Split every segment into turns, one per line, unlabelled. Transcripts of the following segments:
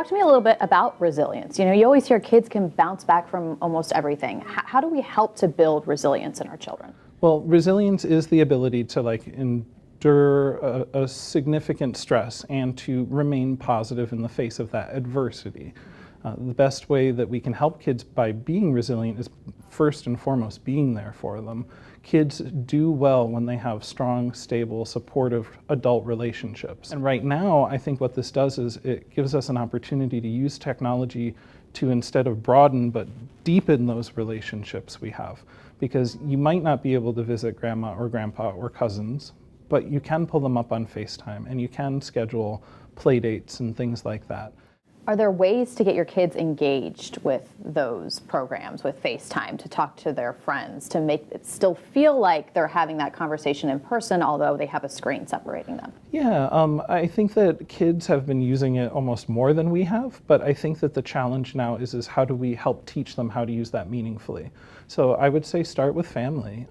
talk to me a little bit about resilience. You know, you always hear kids can bounce back from almost everything. How do we help to build resilience in our children?
Well, resilience is the ability to endure a significant stress and to remain positive in the face of that adversity. The best way that we can help kids by being resilient is first and foremost being there for them. Kids do well when they have strong, stable, supportive adult relationships. And right now, I think what this does is it gives us an opportunity to use technology to, instead of broaden, but deepen those relationships we have. Because you might not be able to visit grandma or grandpa or cousins, but you can pull them up on FaceTime and you can schedule play dates and things like that.
Are there ways to get your kids engaged with those programs, with FaceTime, to talk to their friends, to make it still feel like they're having that conversation in person, although they have a screen separating them?
Yeah, I think that kids have been using it almost more than we have, but I think that the challenge now is how do we help teach them how to use that meaningfully? So I would say start with family.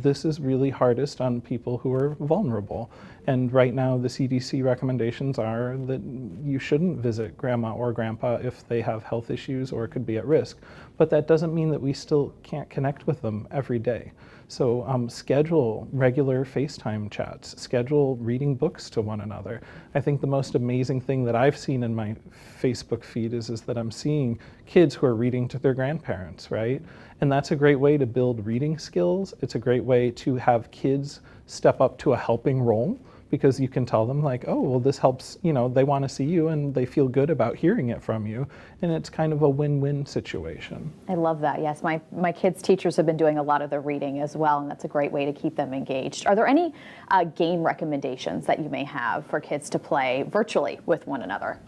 This is really hardest on people who are vulnerable. And right now the CDC recommendations are that you shouldn't visit grandma or grandpa if they have health issues or could be at risk. But that doesn't mean that we still can't connect with them every day. So schedule regular FaceTime chats, schedule reading books to one another. I think the most amazing thing that I've seen in my Facebook feed is that I'm seeing kids who are reading to their grandparents, right? And that's a great way to build reading skills. It's a great way to have kids step up to a helping role, because you can tell them like, oh, well, this helps, you know, they want to see you and they feel good about hearing it from you. And it's kind of a win-win situation.
I love that. Yes, my kids' teachers have been doing a lot of the reading as well, and that's a great way to keep them engaged. Are there any game recommendations that you may have for kids to play virtually with one another?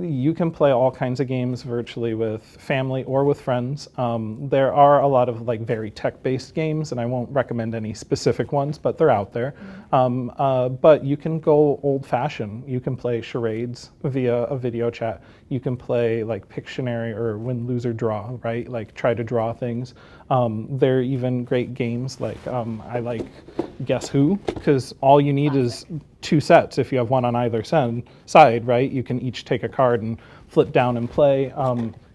You can play all kinds of games virtually with family or with friends. There are a lot of very tech-based games, and I won't recommend any specific ones, but they're out there. But you can go old-fashioned. You can play charades via a video chat. You can play Pictionary or Win, Lose, or Draw, right? Try to draw things. There are even great games I like Guess Who, because all you need is 2 sets. If you have one on either side, right? You can each take a card and flip down and play.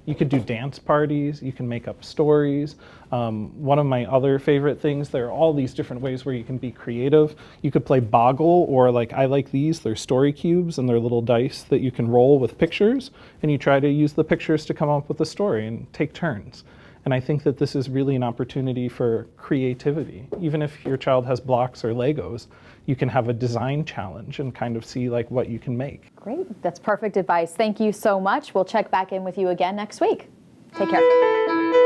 You could do dance parties, you can make up stories. One of my other favorite things, there are all these different ways where you can be creative. You could play Boggle, or I like these, they're story cubes and they're little dice that you can roll with pictures, and you try to use the pictures to come up with a story and take turns. And I think that this is really an opportunity for creativity. Even if your child has blocks or Legos, you can have a design challenge and kind of see what you can make.
Great, that's perfect advice. Thank you so much. We'll check back in with you again next week. Take care.